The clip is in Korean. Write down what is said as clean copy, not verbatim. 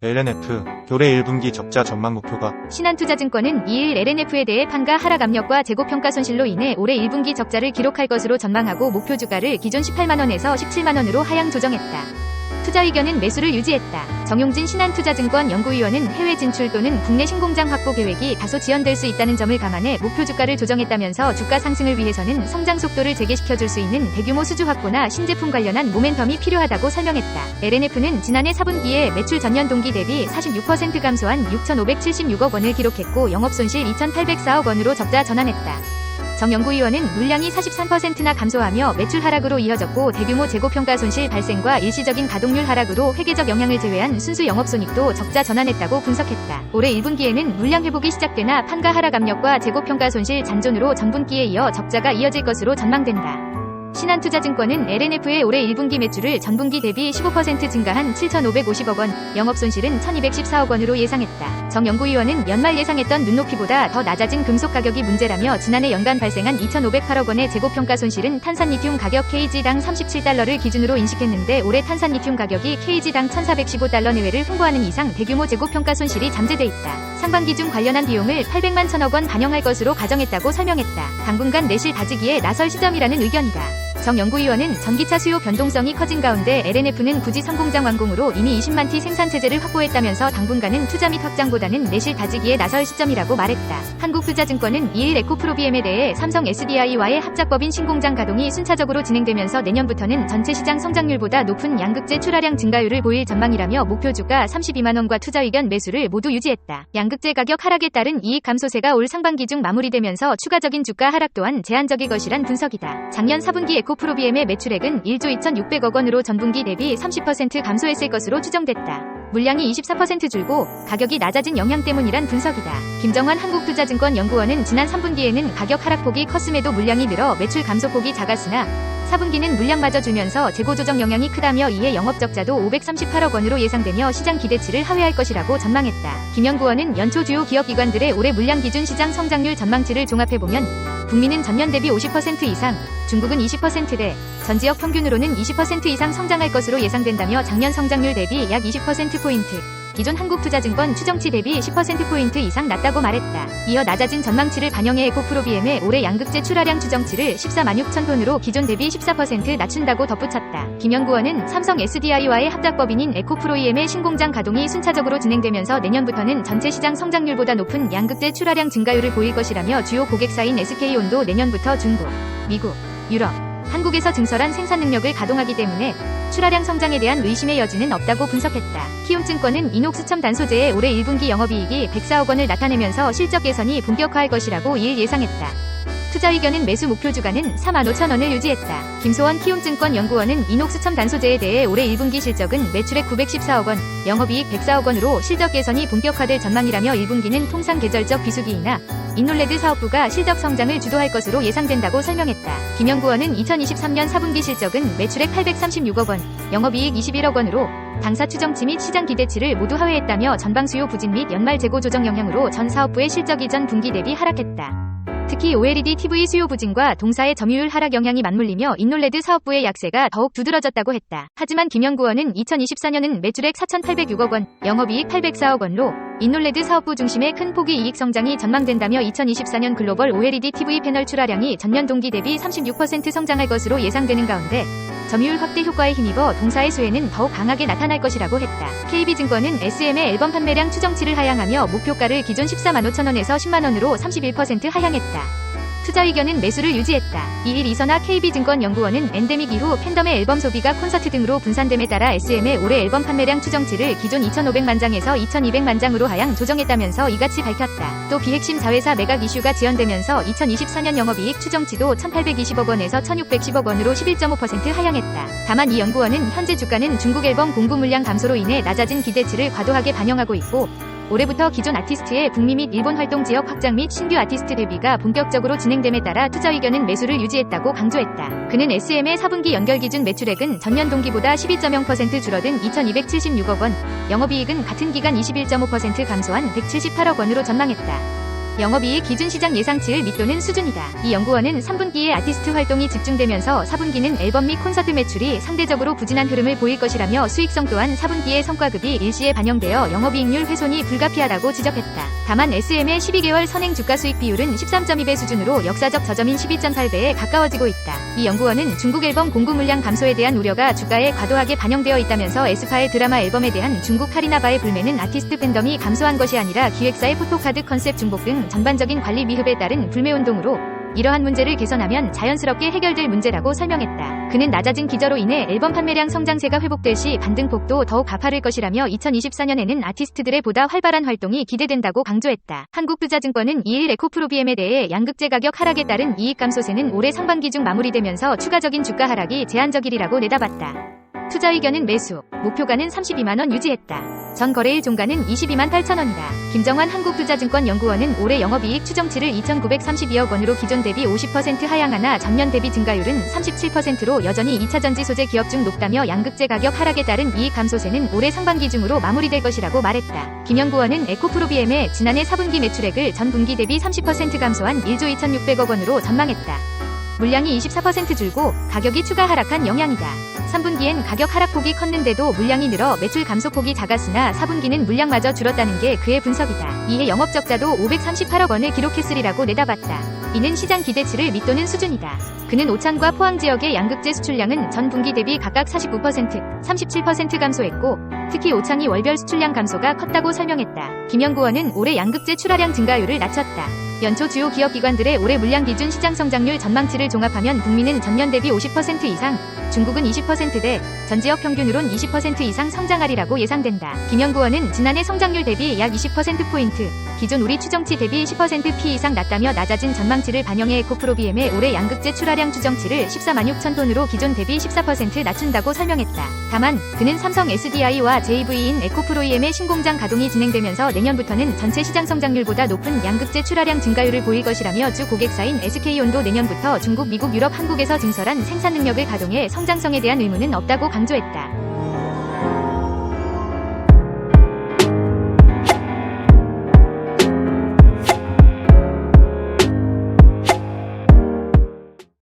LNF, 올해 1분기 적자 전망 목표가 신한투자증권은 2일 LNF에 대해 판가 하락 압력과 재고평가 손실로 인해 올해 1분기 적자를 기록할 것으로 전망하고 목표 주가를 기존 18만원에서 17만원으로 하향 조정했다. 투자 의견은 매수를 유지했다. 정용진 신한투자증권 연구위원은 해외 진출 또는 국내 신공장 확보 계획이 다소 지연될 수 있다는 점을 감안해 목표 주가를 조정했다면서 주가 상승을 위해서는 성장 속도를 재개시켜줄 수 있는 대규모 수주 확보나 신제품 관련한 모멘텀이 필요하다고 설명했다. LNF는 지난해 4분기에 매출 전년 동기 대비 46% 감소한 6,576억 원을 기록했고 영업손실 2,804억 원으로 적자 전환했다. 정 연구위원은 물량이 43%나 감소하며 매출 하락으로 이어졌고 대규모 재고평가 손실 발생과 일시적인 가동률 하락으로 회계적 영향을 제외한 순수 영업손익도 적자 전환했다고 분석했다. 올해 1분기에는 물량 회복이 시작되나 판가 하락 압력과 재고평가 손실 잔존으로 전분기에 이어 적자가 이어질 것으로 전망된다. 신한투자증권은 LNF의 올해 1분기 매출을 전분기 대비 15% 증가한 7,550억 원, 영업손실은 1,214억 원으로 예상했다. 정 연구위원은 연말 예상했던 눈높이보다 더 낮아진 금속 가격이 문제라며 지난해 연간 발생한 2,508억 원의 재고평가 손실은 탄산리튬 가격 kg당 37달러를 기준으로 인식했는데 올해 탄산리튬 가격이 kg당 1,415달러 내외를 횡보하는 이상 대규모 재고평가 손실이 잠재돼 있다. 상반기 중 관련한 비용을 800만 1,000억 원 반영할 것으로 가정했다고 설명했다. 당분간 내실 다지기에 나설 시점이라는 의견이다. 정 연구위원은 전기차 수요 변동성이 커진 가운데 LNF는 굳이 상공장 완공으로 이미 20만 티 생산체제를 확보했다면서 당분간은 투자 및 확장보다는 내실 다지기에 나설 시점이라고 말했다. 한국투자증권은 2일 에코프로비엠에 대해 삼성 SDI와의 합작법인 신공장 가동이 순차적으로 진행되면서 내년부터는 전체 시장 성장률보다 높은 양극재 출하량 증가율을 보일 전망이라며 목표 주가 32만원과 투자 의견 매수를 모두 유지했다. 양극재 가격 하락에 따른 이익 감소세가 올 상반기 중 마무리되면서 추가적인 주가 하락 또한 제한적일 것이란 분석이다. 작년 4분기 에코프로비엠의 매출액은 1조 2,600억 원으로 전분기 대비 30% 감소했을 것으로 추정됐다. 물량이 24% 줄고 가격이 낮아진 영향 때문이란 분석이다. 김정환 한국투자증권 연구원은 지난 3분기에는 가격 하락폭이 컸음에도 물량이 늘어 매출 감소폭이 작았으나 4분기는 물량마저 줄면서 재고조정 영향이 크다며 이에 영업적자도 538억 원으로 예상되며 시장 기대치를 하회할 것이라고 전망했다. 김 연구원은 연초 주요 기업기관들의 올해 물량 기준 시장 성장률 전망치를 종합해보면 북미는 전년 대비 50% 이상, 중국은 20%대, 전 지역 평균으로는 20% 이상 성장할 것으로 예상된다며 작년 성장률 대비 약 20%포인트, 기존 한국투자증권 추정치 대비 10%포인트 이상 낮다고 말했다. 이어 낮아진 전망치를 반영해 에코프로비엠의 올해 양극재 출하량 추정치를 14만 6천 톤으로 기존 대비 14% 낮춘다고 덧붙였다. 김 연구원은 삼성 SDI와의 합작법인인 에코프로이엠의 신공장 가동이 순차적으로 진행되면서 내년부터는 전체 시장 성장률보다 높은 양극재 출하량 증가율을 보일 것이라며 주요 고객사인 SK온도 내년부터 중국, 미국, 유럽, 한국에서 증설한 생산 능력을 가동하기 때문에 출하량 성장에 대한 의심의 여지는 없다고 분석했다. 키움증권은 이녹수첨 단소재의 올해 1분기 영업이익이 104억 원을 나타내면서 실적 개선이 본격화할 것이라고 2일 예상했다. 투자 의견은 매수 목표 주가는 45,000원을 유지했다. 김소원 키움증권 연구원은 이녹수첨 단소재에 대해 올해 1분기 실적은 매출액 914억 원, 영업이익 104억 원으로 실적 개선이 본격화될 전망이라며 1분기는 통상 계절적 비수기이나 인놀레드 사업부가 실적 성장을 주도할 것으로 예상된다고 설명했다. 김 연구원은 2023년 4분기 실적은 매출액 836억 원, 영업이익 21억 원으로 당사 추정치 및 시장 기대치를 모두 하회했다며 전방 수요 부진 및 연말 재고 조정 영향으로 전 사업부의 실적 이전 분기 대비 하락했다. 특히 OLED TV 수요 부진과 동사의 점유율 하락 영향이 맞물리며 인놀레드 사업부의 약세가 더욱 두드러졌다고 했다. 하지만 김 연구원은 2024년은 매출액 4,806억 원, 영업이익 804억 원로 인놀레드 사업부 중심의 큰 폭의 이익 성장이 전망된다며 2024년 글로벌 OLED TV 패널 출하량이 전년 동기 대비 36% 성장할 것으로 예상되는 가운데 점유율 확대 효과에 힘입어 동사의 수혜는 더욱 강하게 나타날 것이라고 했다. KB증권은 SM의 앨범 판매량 추정치를 하향하며 목표가를 기존 14만 5천 원에서 10만 원으로 31% 하향했다. 투자 의견은 매수를 유지했다. 2일 이선화 KB증권 연구원은 엔데믹 이후 팬덤의 앨범 소비가 콘서트 등으로 분산됨에 따라 SM의 올해 앨범 판매량 추정치를 기존 2,500만 장에서 2,200만 장으로 하향 조정했다면서 이같이 밝혔다. 또 비핵심 자회사 매각 이슈가 지연되면서 2024년 영업이익 추정치도 1,820억 원에서 1,610억 원으로 11.5% 하향했다. 다만 이 연구원은 현재 주가는 중국 앨범 공부 물량 감소로 인해 낮아진 기대치를 과도하게 반영하고 있고 올해부터 기존 아티스트의 북미 및 일본 활동 지역 확장 및 신규 아티스트 데뷔가 본격적으로 진행됨에 따라 투자 의견은 매수를 유지했다고 강조했다. 그는 SM의 4분기 연결 기준 매출액은 전년 동기보다 12.0% 줄어든 2,276억 원, 영업이익은 같은 기간 21.5% 감소한 178억 원으로 전망했다. 영업이익 기준 시장 예상치를 밑도는 수준이다. 이 연구원은 3분기에 아티스트 활동이 집중되면서 4분기는 앨범 및 콘서트 매출이 상대적으로 부진한 흐름을 보일 것이라며 수익성 또한 4분기의 성과급이 일시에 반영되어 영업이익률 훼손이 불가피하다고 지적했다. 다만 SM의 12개월 선행 주가 수익 비율은 13.2배 수준으로 역사적 저점인 12.8배에 가까워지고 있다. 이 연구원은 중국 앨범 공급 물량 감소에 대한 우려가 주가에 과도하게 반영되어 있다면서 에스파의 드라마 앨범에 대한 중국 카리나바의 불매는 아티스트 팬덤이 감소한 것이 아니라 기획사의 포토카드 컨셉 중복 등 전반적인 관리 미흡에 따른 불매운동으로 이러한 문제를 개선하면 자연스럽게 해결될 문제라고 설명했다. 그는 낮아진 기저로 인해 앨범 판매량 성장세가 회복될 시 반등폭도 더욱 가파를 것이라며 2024년에는 아티스트들의 보다 활발한 활동이 기대된다고 강조했다. 한국투자증권은 2일 에코프로비엠에 대해 양극재 가격 하락에 따른 이익 감소세는 올해 상반기 중 마무리되면서 추가적인 주가 하락이 제한적이라고 내다봤다. 투자 의견은 매수, 목표가는 32만원 유지했다. 전 거래일 종가는 22만 8천원이다. 김정환 한국투자증권 연구원은 올해 영업이익 추정치를 2,932억 원으로 기존 대비 50% 하향하나 전년 대비 증가율은 37%로 여전히 2차전지 소재 기업 중 높다며 양극재 가격 하락에 따른 이익 감소세는 올해 상반기 중으로 마무리될 것이라고 말했다. 김 연구원은 에코프로비엠의 지난해 4분기 매출액을 전 분기 대비 30% 감소한 1조 2,600억 원으로 전망했다. 물량이 24% 줄고 가격이 추가 하락한 영향이다. 3분기엔 가격 하락폭이 컸는데도 물량이 늘어 매출 감소폭이 작았으나 4분기는 물량마저 줄었다는 게 그의 분석이다. 이해 영업적자도 538억 원을 기록했으리라고 내다봤다. 이는 시장 기대치를 밑도는 수준이다. 그는 오창과 포항 지역의 양극재 수출량은 전 분기 대비 각각 49%, 37% 감소했고 특히 오창이 월별 수출량 감소가 컸다고 설명했다. 김 연구원은 올해 양극재 출하량 증가율을 낮췄다. 연초 주요 기업 기관들의 올해 물량 기준 시장 성장률 전망치를 종합하면 북미는 전년 대비 50% 이상, 중국은 20%대, 전 지역 평균으론 20% 이상 성장하리라고 예상된다. 김 연구원은 지난해 성장률 대비 약 20%포인트, 기존 우리 추정치 대비 10%p 이상 낮다며 낮아진 전망치를 반영해 에코프로비엠의 올해 양극재 출하량 추정치를 14만 6천 톤으로 기존 대비 14% 낮춘다고 설명했다. 다만 그는 삼성 SDI와 JV인 에코프로이엠의 신공장 가동이 진행되면서 내년부터는 전체 시장 성장률보다 높은 양극재 출하량 증가율을 보일 것이라며 주 고객사인 SK온도 내년부터 중국, 미국, 유럽, 한국에서 증설한 생산 능력을 가동해 성장성에 대한 의문은 없다고 강조했다.